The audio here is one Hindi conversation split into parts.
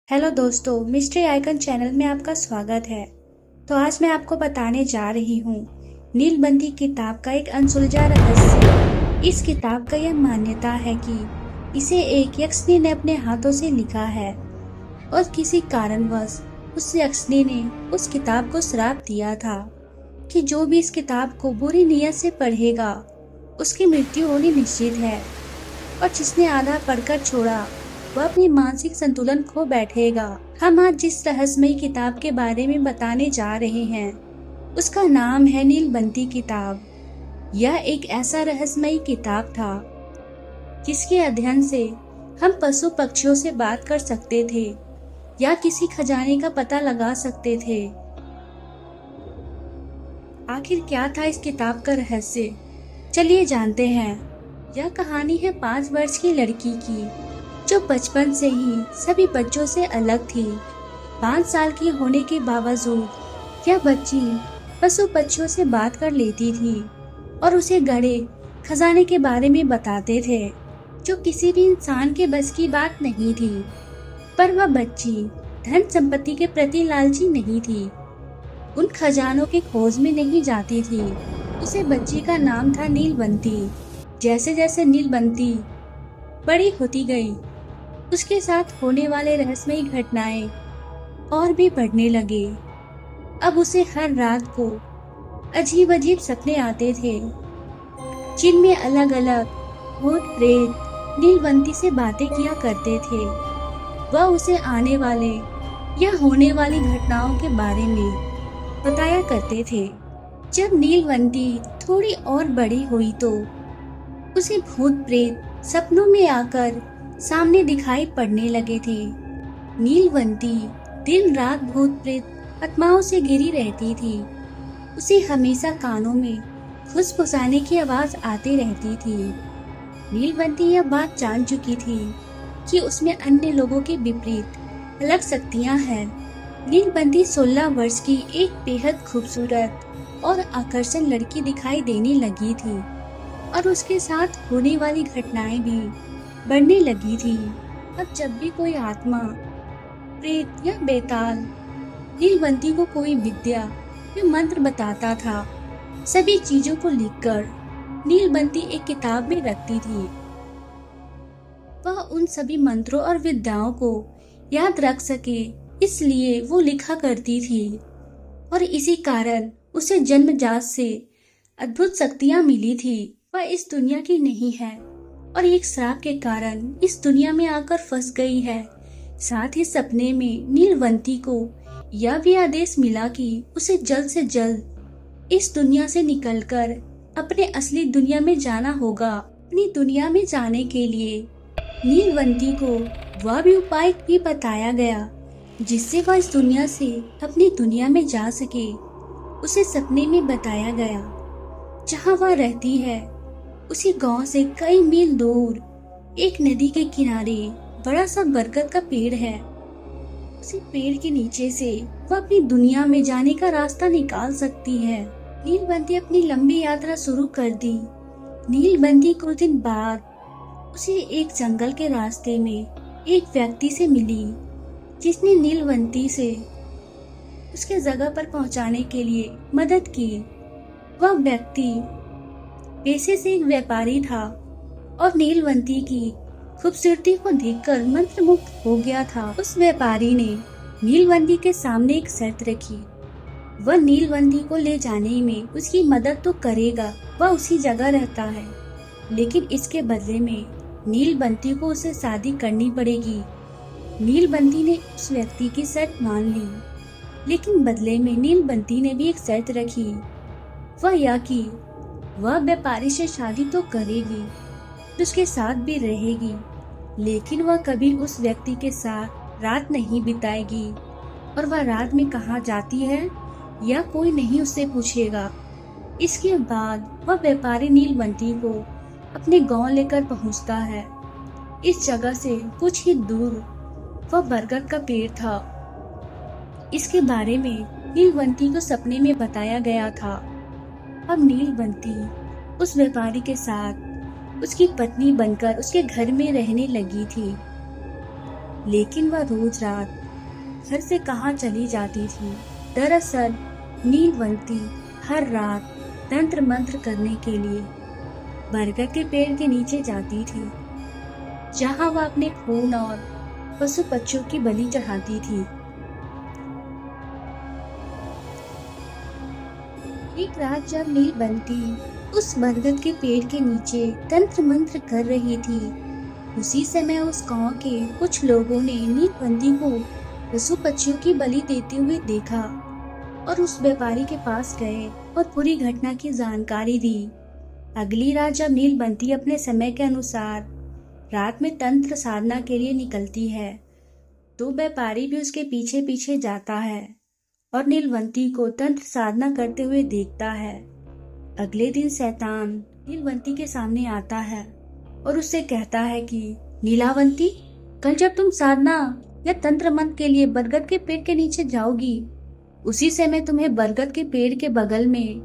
हेलो दोस्तों, मिस्ट्री आइकन चैनल में आपका स्वागत है। तो आज मैं आपको बताने जा रही हूँ नीलबंती किताब का एक अनसुलझा रहस्य। इस किताब का यह मान्यता है कि इसे एक यक्षिनी ने अपने हाथों से लिखा है और किसी कारणवश उस यक्षिनी ने उस किताब को श्राप दिया था कि जो भी इस किताब को बुरी नीयत से पढ़ेगा उसकी मृत्यु होनी निश्चित है, और जिसने आधा पढ़कर छोड़ा वह अपनी मानसिक संतुलन खो बैठेगा। हम आज जिस रहस्यमयी किताब के बारे में बताने जा रहे हैं उसका नाम है नीलबंती किताब। यह एक ऐसा रहस्यमयी किताब था जिसके अध्ययन से हम पशु पक्षियों से बात कर सकते थे या किसी खजाने का पता लगा सकते थे। आखिर क्या था इस किताब का रहस्य, चलिए जानते हैं। यह कहानी है 5 वर्ष की लड़की की जो बचपन से ही सभी बच्चों से अलग थी। 5 साल की होने के बावजूद यह बच्ची पशु पक्षियों से बात कर लेती थी और उसे गड़े खजाने के बारे में बताते थे जो किसी भी इंसान के बस की बात नहीं थी। पर वह बच्ची धन संपत्ति के प्रति लालची नहीं थी, उन खजानों की खोज में नहीं जाती थी। उसे बच्ची का नाम था नीलबंती। जैसे जैसे नीलबंती बड़ी होती गई उसके साथ होने वाले रहस्यमयी घटनाएं और भी बढ़ने लगे। अब उसे हर रात को अजीब अजीब सपने आते थे जिनमें अलग अलग भूत प्रेत नीलबंती से बातें किया करते थे। वह उसे आने वाले या होने वाली घटनाओं के बारे में बताया करते थे। जब नीलबंती थोड़ी और बड़ी हुई तो उसे भूत प्रेत सपनों में आकर सामने दिखाई पड़ने लगे थे। नीलबंती दिन रात भूत प्रेत आत्माओं से घिरी रहती थी। उसे हमेशा कानों में फुसफुसाने की आवाज आती रहती थी। नीलबंती यह बात जान चुकी थी कि उसमें अन्य लोगों के विपरीत अलग शक्तियां हैं। नीलबंती 16 वर्ष की एक बेहद खूबसूरत और आकर्षक लड़की दिखाई देने लगी थी और उसके साथ होने वाली घटनाएं भी बढ़ने लगी थी। अब जब भी कोई आत्मा, प्रेत या बेताल नीलबंती को कोई विद्या या मंत्र बताता था, सभी चीजों को लिखकर नीलबंती एक किताब में रखती थी। वह उन सभी मंत्रों और विद्याओं को याद रख सके इसलिए वो लिखा करती थी, और इसी कारण उसे जन्मजात से अद्भुत शक्तियां मिली थी। वह इस दुनिया की नहीं है और एक श्राप के कारण इस दुनिया में आकर फंस गई है। साथ ही सपने में नीलबंती को यह भी आदेश मिला कि उसे जल्द से जल्द इस दुनिया से निकलकर अपने असली दुनिया में जाना होगा। अपनी दुनिया में जाने के लिए नीलबंती को वह भी उपाय भी बताया गया जिससे वह इस दुनिया से अपनी दुनिया में जा सके। उसे सपने में बताया गया जहाँ वह रहती है उसी गांव से कई मील दूर एक नदी के किनारे बड़ा सा बरगद का पेड़ है। उसी पेड़ के नीचे से वह अपनी दुनिया में जाने का रास्ता निकाल सकती है। नीलबंती अपनी लंबी यात्रा शुरू कर दी। नीलबंती कुछ दिन बाद उसे एक जंगल के रास्ते में एक व्यक्ति से मिली जिसने नीलबंती से उसके जगह पर पहुंचाने के लिए मदद की। वह व्यक्ति पेशे से एक व्यापारी था और नीलबंती की खूबसूरती को देखकर मंत्रमुग्ध हो गया था। उस व्यापारी ने नीलबंती के सामने एक शर्त रखी। वह नीलबंती को ले जाने में उसकी मदद तो करेगा, वह उसी जगह रहता है, लेकिन इसके बदले में नीलबंती को उसे शादी करनी पड़ेगी। नीलबंती ने उस व्यक्ति की शर्त मान ली, लेकिन बदले में नीलबंती ने भी एक शर्त रखी। वह यह कि वह व्यापारी से शादी तो करेगी, उसके साथ भी रहेगी, लेकिन वह कभी उस व्यक्ति के साथ रात नहीं बिताएगी और वह रात में कहाँ जाती है या कोई नहीं उससे पूछेगा। इसके बाद वह व्यापारी नीलबंती को अपने गांव लेकर पहुंचता है। इस जगह से कुछ ही दूर वह बरगद का पेड़ था। इसके बारे में नीलबंती को सपने में बताया गया था। अब नीलबंती उस व्यापारी के साथ उसकी पत्नी बनकर उसके घर में रहने लगी थी, लेकिन वह रोज रात घर से कहाँ चली जाती थी। दरअसल नीलवंती हर रात तंत्र मंत्र करने के लिए बरगद के पेड़ के नीचे जाती थी, जहाँ वह अपने खून और पशु पक्षियों की बलि चढ़ाती थी। एक रात जब नीलवंती उस बरगद के पेड़ के नीचे तंत्र मंत्र कर रही थी, उसी समय उस गांव के कुछ लोगों ने नीलवंती को पशु पक्षियों की बलि देते हुए देखा और उस व्यापारी के पास गए और पूरी घटना की जानकारी दी। अगली रात जब नीलवंती अपने समय के अनुसार रात में तंत्र साधना के लिए निकलती है, तो व्यापारी भी उसके पीछे पीछे जाता है और नीलवंती को तंत्र साधना करते हुए देखता है। अगले दिन शैतान नीलवंती के सामने आता है और उससे कहता है कि नीलावंती, कल जब तुम साधना या तंत्र मंत्र के लिए बरगद के पेड़ के नीचे जाओगी, उसी समय तुम्हें बरगद के पेड़ के बगल में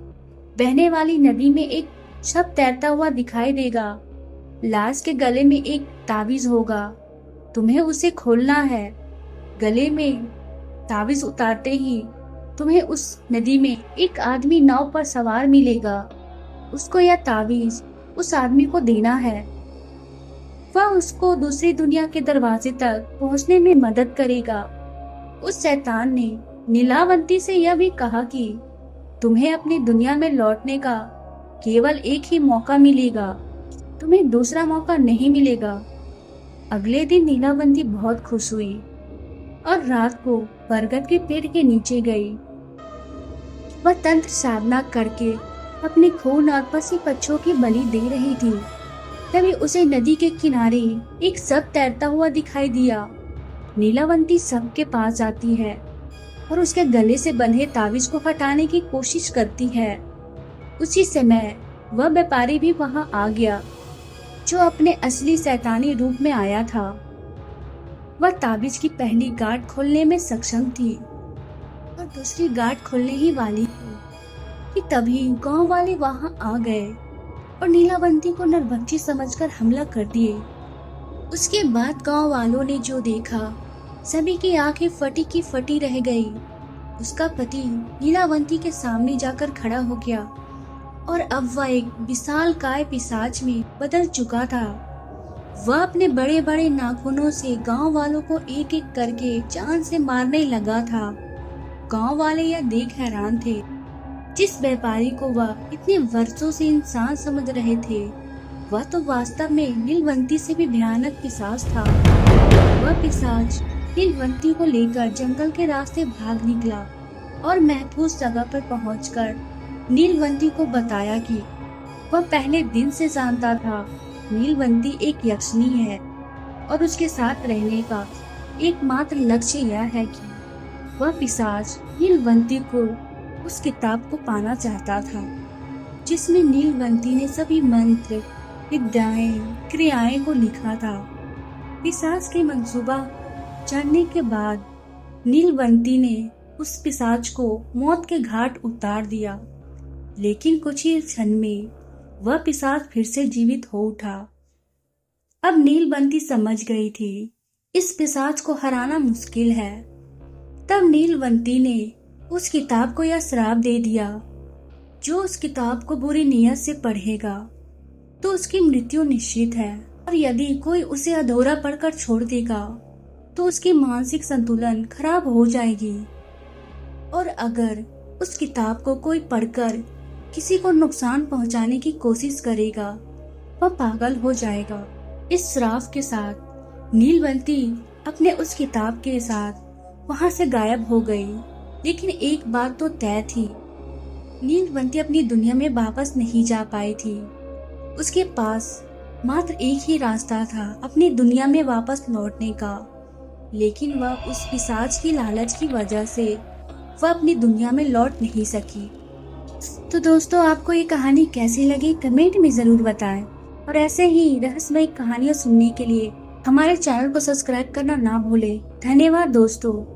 बहने वाली नदी में एक शव तैरता हुआ दिखाई देगा। लाश के गले में एक ताबीज होगा, तुम्हें उसे खोलना है। गले में ताबीज उतारते ही तुम्हें उस नदी में एक आदमी नाव पर सवार मिलेगा। उसको यह ताबीज उस आदमी को देना है। वह उसको दूसरी दुनिया के दरवाजे तक पहुंचने में मदद करेगा। उस शैतान ने नीलावंती से यह भी कहा कि तुम्हें अपनी दुनिया में लौटने का केवल एक ही मौका मिलेगा, तुम्हें दूसरा मौका नहीं मिलेगा। अगले दिन नीलावंती बहुत खुश हुई और रात को बरगद के पेड़ के नीचे गई। वह तंत्र साधना करके अपने खून और पशु पक्षियों की बलि दे रही थी। तभी उसे नदी के किनारे एक शव तैरता हुआ दिखाई दिया। नीलावंती शव के पास जाती है और उसके गले से बंधे ताबीज को हटाने की कोशिश करती है। उसी समय वह व्यापारी भी वहां आ गया, जो अपने असली शैतानी रूप में आया था। वह ताबीज की पहली गांठ खोलने में सक्षम थी और दूसरी गांठ खोलने ही वाली थी कि तभी गांव वाले वहां आ गए और नीलावंती को नरभक्षी समझकर हमला कर दिए। उसके बाद गांव वालों ने जो देखा, सभी की आंखें फटी की फटी रह गई। उसका पति नीलावंती के सामने जाकर खड़ा हो गया और अब वह एक विशालकाय पिशाच में बदल चुका था। वह अपने बड़े बड़े नाखूनों से गांव वालों को एक एक करके जान से मारने लगा था। गांव वाले यह देख हैरान थे। जिस व्यापारी को वह इतने वर्षों से इंसान समझ रहे थे, वह तो वास्तव में नीलवंती से भी भयानक पिशाच था। वह पिशाच नीलवंती को लेकर जंगल के रास्ते भाग निकला और महफूज जगह पर पहुंचकर नीलवंती को बताया कि वह पहले दिन से जानता था नीलवंती एक यक्षिणी है और उसके साथ रहने का एकमात्र लक्ष्य यह है कि वह पिशाच नीलवंती को उस किताब को पाना चाहता था, जिसमें नीलवंती ने सभी मंत्र, विद्याएं, क्रियाएं को लिखा था। पिशाच के मंसूबा जानने के बाद नीलवंती ने उस पिशाच को मौत के घाट उतार दिया, लेकिन कुछ ही क्षण में वह पिशाच फिर से जीवित हो उठा। अब नीलवंती समझ गई थी इस पिशाच को हराना मुश्किल है। तब नीलवंती ने उस किताब को यह श्राप दे दिया, जो उस किताब को बुरी नीयत से पढ़ेगा तो उसकी मृत्यु निश्चित है, और यदि कोई उसे अधूरा पढ़कर छोड़ देगा तो उसकी मानसिक संतुलन खराब हो जाएगी, और अगर उस किताब को कोई पढ़कर किसी को नुकसान पहुंचाने की कोशिश करेगा वह पागल हो जाएगा। इस श्राप के साथ नीलवंती अपने उस किताब के साथ वहां से गायब हो गई। लेकिन एक बात तो तय थी, नीलवंती अपनी दुनिया में वापस नहीं जा पाई थी। उसके पास मात्र एक ही रास्ता था अपनी दुनिया में वापस लौटने का, लेकिन वह उस पिशाच की लालच की वजह से वह अपनी दुनिया में लौट नहीं सकी। तो दोस्तों, आपको ये कहानी कैसी लगी कमेंट में जरूर बताएं, और ऐसे ही रहस्यमय कहानियां सुनने के लिए हमारे चैनल को सब्सक्राइब करना ना भूलें। धन्यवाद दोस्तों।